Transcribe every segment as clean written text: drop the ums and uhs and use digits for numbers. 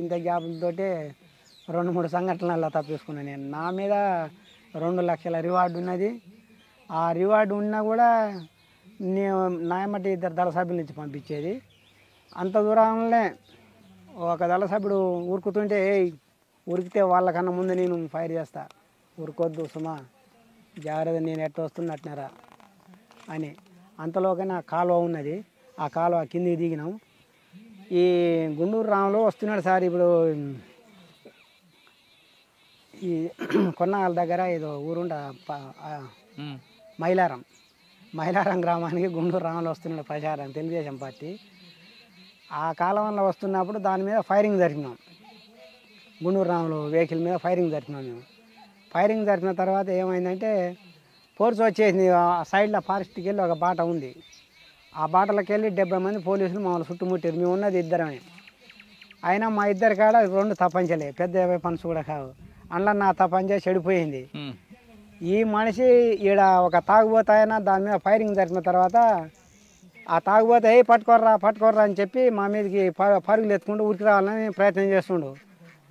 ఇంత గ్యాప్లతోటే 2-3 సంఘటనలు తప్పించుకున్నాను నేను. నా మీద 2 లక్షల రివార్డు ఉన్నది. ఆ రివార్డు ఉన్నా కూడా నేను నా ఎమ్మటి 2 దళ సభ్యుల నుంచి పంపించేది. అంత దూరంలోనే ఒక దళ సభ్యుడు ఉరుకుతుంటే ఉరికితే వాళ్ళకన్నా ముందు నేను ఫైర్ చేస్తా, ఉరకొద్దు సుమా జాగ్రత్త, నేను ఎట్ట వస్తున్నట్టున్నారా అని. అంతలోకనే ఆ కాలువ ఉన్నది, ఆ కాలువ కిందికి దిగినాం. ఈ గుండూరు రాములు వస్తున్నాడు సార్. ఇప్పుడు ఈ కొన్నాళ్ళ దగ్గర ఏదో ఊరుండ మైలారం గ్రామానికి గుండూరు రాములు వస్తున్నాడు ప్రచారం, తెలుగుదేశం పార్టీ. ఆ కాలంలో వస్తున్నప్పుడు దాని మీద ఫైరింగ్ జరిపినాం. గుండూరు రాములు వెహికల్ మీద ఫైరింగ్ జరిపినాం మేము. ఫైరింగ్ జరిపిన తర్వాత ఏమైందంటే ఫోర్స్ వచ్చేసింది. ఆ సైడ్లో ఫారెస్ట్కి వెళ్ళి ఒక బాట ఉంది. ఆ బాటలోకి వెళ్ళి 70 మంది పోలీసులు మమ్మల్ని చుట్టుముట్టారు. మేము ఉన్నది ఇద్దరమే. అయినా మా ఇద్దరి కాడ 2 తప్పంచలే, పెద్ద వెపన్స్ కూడా కావు. అందులో నా తప్పంచ చెడిపోయింది. ఈ మనిషి ఈడ ఒక తాగుబోతాయన దాని మీద ఫైరింగ్ జరిపిన తర్వాత ఆ తాగుబోతే పట్టుకోర్రా అని చెప్పి మా మీదకి పరుగులు ఎత్తుకుంటూ ఉరికి రావాలని ప్రయత్నం చేస్తుండు.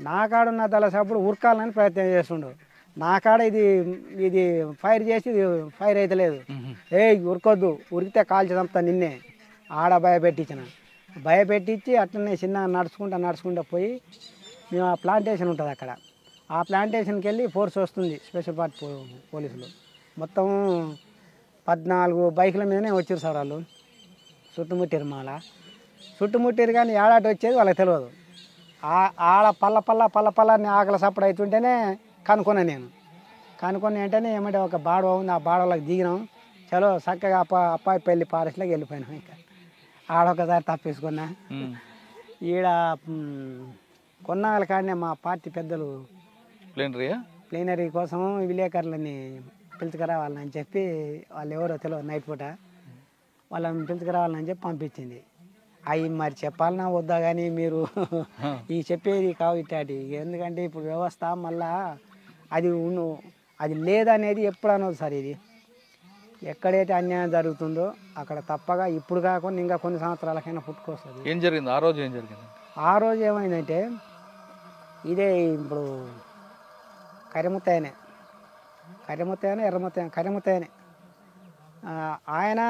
నా కాడున్న దళ సభ్యుడు ఉరకాలని ప్రయత్నం చేస్తుండు. నా కాడ ఇది ఫైర్ చేసి ఫైర్ అయితే లేదు. ఉరకొద్దు, ఉరికితే కాల్చి చంపుతా నిన్నే ఆడ భయపెట్టించి అట్లనే చిన్న నడుచుకుంటూ పోయి మేము ఆ ప్లాంటేషన్ ఉంటుంది అక్కడ. ఆ ప్లాంటేషన్కి వెళ్ళి ఫోర్స్ వస్తుంది, స్పెషల్ పార్టీ పోలీసులు. మొత్తం 14 బైకుల మీదనే వచ్చారు సార్ వాళ్ళు. చుట్టుముట్టారు కానీ ఏడాటి వచ్చేది వాళ్ళకి తెలియదు. ఆడ పల్ల అని ఆకలి సప్పుడు అవుతుంటేనే కనుక్కుని వెంటనే ఏమంటే ఒక బాడవ ఉంది, ఆ బాడవలోకి దిగినాం. చలో చక్కగా అప్పాయిపల్లి ఫారెస్ట్లోకి వెళ్ళిపోయినాం. ఇంకా ఆడొకసారి తప్పేసుకున్నా. ఈడ కొన్నాళ్ళ కాడనే మా పార్టీ పెద్దలు ప్లీనరీ కోసం విలేకరులని పిలుచుకురావాలని చెప్పి, వాళ్ళు ఎవరో తెలియదు, నైట్ పూట వాళ్ళని పిలుచుకురావాలని చెప్పి పంపించింది. అవి మరి చెప్పాలన్నా వద్దా కానీ మీరు ఈ చెప్పేది కావు ఇట్లాంటి. ఎందుకంటే ఇప్పుడు వ్యవస్థ మళ్ళా అది లేదనేది ఎప్పుడు అనదు సార్. ఇది ఎక్కడైతే అన్యాయం జరుగుతుందో అక్కడ తప్పగా ఇప్పుడు కాకుండా ఇంకా కొన్ని సంవత్సరాలకైనా పుట్టుకొస్తుంది. ఏం జరిగింది ఆ రోజు? ఆ రోజు ఏమైందంటే ఇదే ఇప్పుడు కరిముత్తయ్యనే కరిముత్తయ్యనే ఆయన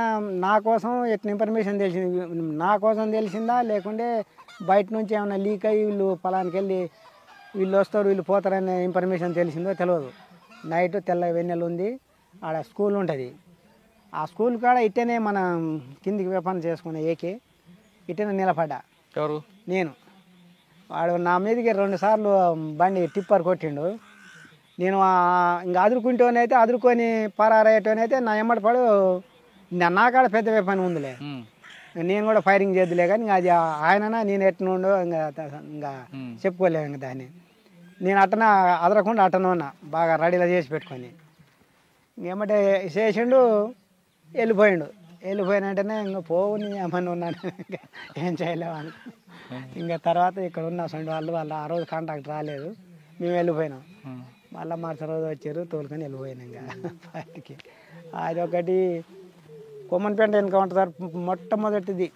నా కోసం ఎట్లా ఇన్ఫర్మేషన్ తెలిసింది, నా కోసం తెలిసిందా లేకుంటే బయట నుంచి ఏమైనా లీక్ అయ్యి వీళ్ళు పొలానికి వెళ్ళి వీళ్ళు వస్తారు వీళ్ళు పోతారనే ఇన్ఫర్మేషన్ తెలిసిందో తెలియదు. నైట్ తెల్ల వెన్నెలు ఉంది, ఆడ స్కూల్ ఉంటుంది. ఆ స్కూల్ కాడ ఇట్టనే మనం కిందికి వేపన చేసుకునే ఇట్టనే నిలబడ్డా. ఎవరు? నేను. వాడు నా మీదకి 2 సార్లు బండి టిప్పర్ కొట్టిండు. నేను ఇంకా అదురుకొని పరారయ్యేటోనైతే నా ఎమ్మడి పడు నా కాడ పెద్ద పని ఉందిలే, నేను కూడా ఫైరింగ్ చేద్దులే. కానీ అది ఆయననా నేను ఎట్నుండో ఇంకా చెప్పుకోలేము. ఇంకా దాన్ని నేను అట్టన అదరకుండా అట్టన ఉన్నా, బాగా రెడీలో చేసి పెట్టుకొని. ఏమంటే చేసిండు, వెళ్ళిపోయిన వెంటనే ఇంకా పోవు నీ ఏమన్నా ఉన్నాను, ఏం చేయలేవు అని. ఇంకా తర్వాత ఇక్కడ ఉన్న వాళ్ళు ఆ రోజు కాంటాక్ట్ రాలేదు, మేము వెళ్ళిపోయినాం. మళ్ళీ మరుసటి రోజు వచ్చారు, తోలుకొని వెళ్ళిపోయినాం. ఇంకా బయటికి అదొకటి కొమ్మన్పేంట ఎన్కౌంటర్ సార్. మొట్టమొదటిది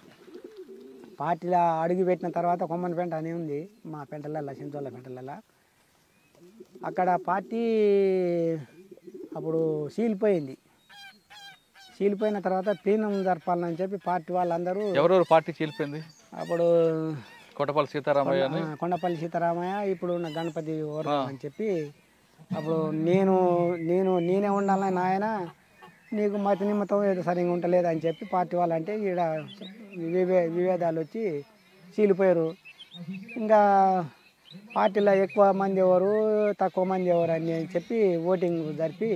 పార్టీలో అడుగు పెట్టిన తర్వాత కొమ్మన్పేంట అని ఉంది మా పెంటలలో, సింతోళ్ళ పెంటలలో. అక్కడ పార్టీ అప్పుడు చీలిపోయిన తర్వాత ప్లీనం జరపాలని చెప్పి పార్టీ వాళ్ళందరూ. ఎవరెవరు పార్టీ చీలిపోయింది? అప్పుడు కొండపల్లి సీతారామయ్య, ఇప్పుడు ఉన్న గణపతి ఓర్గం అని చెప్పి. అప్పుడు నేనే ఉండాలని నాయన, నీకు మతి నిమిత్తం ఏదో సరిగ్గా ఉండలేదు అని చెప్పి పార్టీ వాళ్ళంటే ఈడ విభేదాలు వచ్చి చీలిపోయారు. ఇంకా పార్టీలో ఎక్కువ మంది ఎవరు తక్కువ మంది ఎవరు అని చెప్పి ఓటింగ్ జరిపి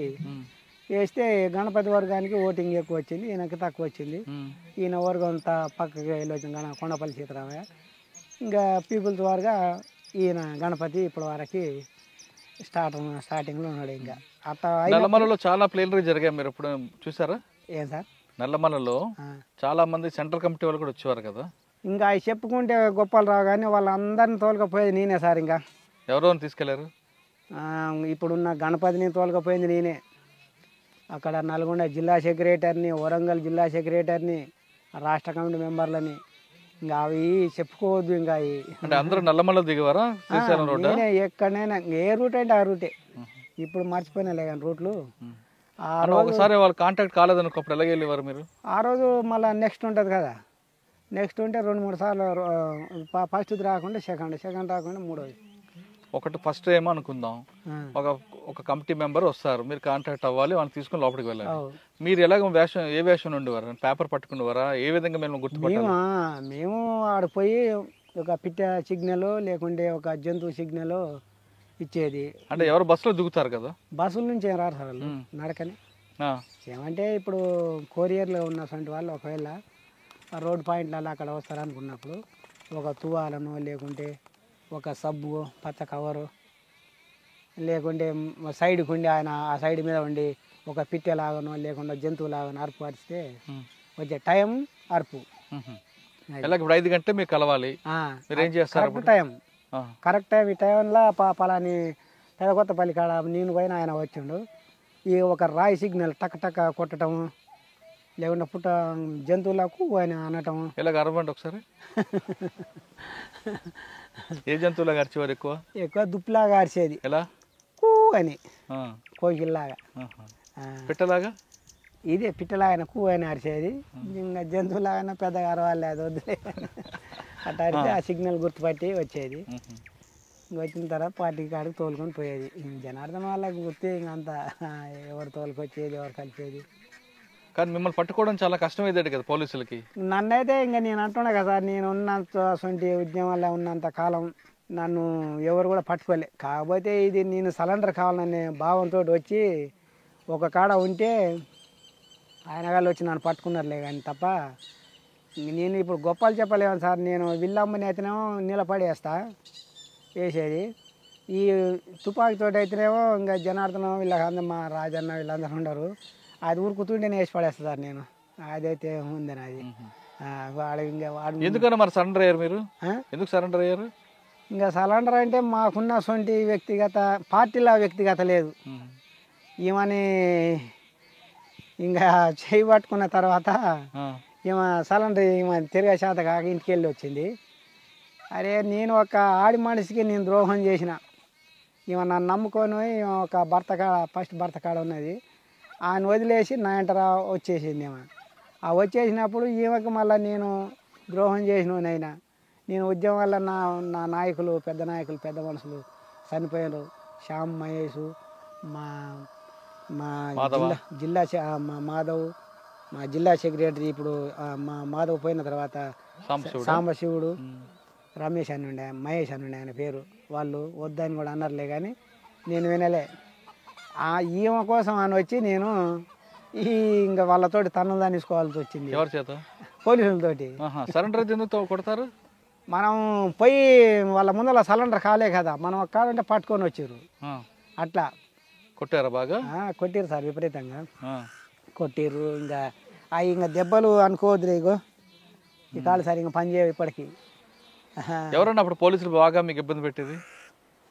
వేస్తే గణపతి వర్గానికి ఓటింగ్ ఎక్కువ వచ్చింది, ఈయనకి తక్కువ వచ్చింది. ఈయన వర్గం అంతా పక్కకి వెళ్ళి వచ్చింది కొండపల్లి సీతారామయ్య. ఇంకా పీపుల్స్ వారుగా ఈయన గణపతి ఇప్పటి వరకు స్టార్టింగ్లో ఉన్నాడు. ఇంకా అట్లా నల్లమలలో చాలా ప్లేనరీ జరిగాయి, మీరు ఎప్పుడు చూసారా? ఏం సార్, నల్లమలలో చాలా మంది సెంట్రల్ కమిటీ వాళ్ళు కూడా వచ్చేవారు కదా. ఇంకా అవి చెప్పుకుంటే గొప్పలు రావు కానీ వాళ్ళందరినీ తోలుకపోయేది నేనే సార్. ఇంకా ఎవరెవరు తీసుకెళ్లారు? ఇప్పుడున్న గణపతిని తోలుకపోయింది నేనే. అక్కడ నల్గొండ జిల్లా సెక్రటరీని, వరంగల్ జిల్లా సెక్రటరీని, రాష్ట్ర కమిటీ మెంబర్లని ఇంకా అవి చెప్పుకోవద్దు ఇంకా అవి. అంటే అందరూ నల్లమల్ల దిగేవారా శ్రీశైలం రోడ్? నేనే ఎక్కడైనా ఏ రూట్ అంటే ఆ రూటే. ఇప్పుడు మర్చిపోయినా కానీ రూట్లు. ఆ రోజు ఒకసారి వాళ్ళు కాంటాక్ట్ కాలేదనుకోప్పుడు ఎలాగ వెళ్ళేవారు మీరు? ఆ రోజు మళ్ళీ నెక్స్ట్ ఉంటుంది కదా, నెక్స్ట్ ఉంటే 2-3 సార్లు ఫస్ట్ రాకుండా సెకండ్ రాకుండా మూడోది. ఒకటి ఫస్ట్ ఏమో అనుకుందాం, ఒక కమిటీ మెంబర్ వస్తారు, మీరు కాంటాక్ట్ అవ్వాలి, వాళ్ళని తీసుకుని లోపలికి వెళ్ళాలి. మీరు ఎలాగ వేషం, ఏ వేషం ఉండేవారు? పేపర్ పట్టుకునేవారా? ఏ విధంగా మేము గుర్తుపట్టాలి? మేము ఆడిపోయి ఒక పిట్ట సిగ్నల్ లేకుంటే ఒక జంతువు సిగ్నల్ ఇచ్చేది. అంటే ఎవరు బస్సులో దిగుతారు కదా? బస్సుల నుంచి ఏం రారు సార్ వాళ్ళు, నడకని. ఏమంటే ఇప్పుడు కొరియర్లో ఉన్నటువంటి వాళ్ళు ఒకవేళ రోడ్ పాయింట్లలో అక్కడ వస్తారనుకున్నప్పుడు ఒక తువాలను లేకుంటే ఒక సబ్బు పచ్చ కవరు లేకుంటే సైడ్కి ఉండి ఆయన ఆ సైడ్ మీద ఉండి ఒక పిట్టెలాగానో లేకుండా జంతువులాగానో అరుపు అరిస్తే వచ్చే టైం అరుపు. ఇప్పుడు 5 గంటలు మీకు కలవాలి, మీరు ఏం చేస్తారు? కరెక్ట్ టైం ఈ టైంలో పలాని పెదకొత్తపల్లి కాడ నేను పోయిన ఆయన వచ్చిండు, ఈ ఒక రాయి సిగ్నల్ టక్ టక్ కొట్టడం లేకుండా పుట్ట జంతువులకు ఆయన అనటం. ఇలాగ అరవండి ఒకసారి. ఏ జంతువులాగా అరిచేవారు? ఎక్కువ దుప్పులాగా అరిచేది. ఎలా? కూ అని కోకిల్లాగా. పిట్టలాగా? ఇదే పిట్టలాగా కూ అని అరిచేది. ఇంకా జంతువులాగా పెద్దగా అరవాలి, అది వద్దులే అట్లా అరిస్తే ఆ సిగ్నల్ గుర్తుపట్టి వచ్చేది. వచ్చిన తర్వాత పార్టీ కాడికి తోలుకొని పోయేది. జనార్దన్ వాళ్ళకి గుర్తే ఇంకంతా ఎవరు తోలుకొచ్చేది ఎవరు కలిపేది. కానీ మిమ్మల్ని పట్టుకోవడం చాలా కష్టమైంది కదా పోలీసులకి? నన్నైతే ఇంకా నేను అంటున్నా కదా, నేను ఉన్నంత సొంటి ఉద్యమాల్లో ఉన్నంత కాలం నన్ను ఎవరు కూడా పట్టుకోలే. కాకపోతే ఇది నేను సరెండర్ కావాలనే భావంతో వచ్చి ఒక కాడ ఉంటే ఆయన వాళ్ళు వచ్చి నన్ను పట్టుకున్నారులే కానీ తప్ప నేను ఇప్పుడు గొప్పలు చెప్పలేము సార్. నేను విల్లమ్మని అయితేనేమో నిలబడేస్తా వేసేది, ఈ తుపాకీతో అయితేనేమో ఇంకా జనార్దనం వీళ్ళందరూ మా రాజన్న వీళ్ళందరూ ఉండరు, అది ఊరుకుతుంటే వేసి పడేస్తా సార్ నేను. అదైతే ఉందని అది వాడు ఇంకా వాడు. ఎందుకన్నా మరి సరెండర్ అయ్యారు మీరు? ఎందుకు సరెండర్ అయ్యారు? ఇంకా సరెండర్ అంటే మాకున్న సొంటి వ్యక్తిగత పార్టీలో వ్యక్తిగత లేదు. ఈమెని ఇంకా చేయి పట్టుకున్న తర్వాత ఈమె సరెండర్ ఈమె తిరిగే శాత కాక ఇంటికి వెళ్ళి వచ్చింది. అరే నేను ఒక ఆడి మనిషికి నేను ద్రోహం చేసిన, ఈమె నన్ను నమ్ముకొని ఒక భర్త కాడ ఫస్ట్ భర్త కాడ ఉన్నది, ఆయన వదిలేసి నా ఎంటరా వచ్చేసింది ఈమె. ఆ వచ్చేసినప్పుడు ఈమెకి మళ్ళీ నేను ద్రోహం చేసినైనా నేను ఉద్యమం వల్ల నా నాయకులు పెద్ద మనుషులు చనిపోయారు. శ్యామ్ మహేష్, మా జిల్లా మా మాధవ్, మా జిల్లా సెక్రటరీ ఇప్పుడు మా మాధవ్ పోయిన తర్వాత సాంబశివుడు, రమేష్ అని ఉండే, మహేష్ అని ఉండే ఆయన పేరు, వాళ్ళు వద్దని కూడా అన్నారులే కానీ నేను వినలే. ఈమె కోసం అని వచ్చి నేను ఇంకా వాళ్ళతోటి తన్నులు తీసుకోవాల్సి వచ్చింది. ఎవరి చేత? పోలీసులతోటి. సరెండర్ ఎందుకు కొడతారు? మనం పోయి వాళ్ళ ముందర సరెండర్ కాలే కదా, మనం కాదంటే పట్టుకొని వచ్చారు, అట్లా కొట్టారా? బాగా కొట్టిరు సార్, విపరీతంగా కొట్టిర్రు. ఇంకా దెబ్బలు అనుకోవద్దులే, ఇగో ఈ కాళ్ళు సార్ ఇంకా పని చేయవు ఇప్పటికీ. ఎవరన్నా అప్పుడు పోలీసులు బాగా మీకు ఇబ్బంది పెట్టేది?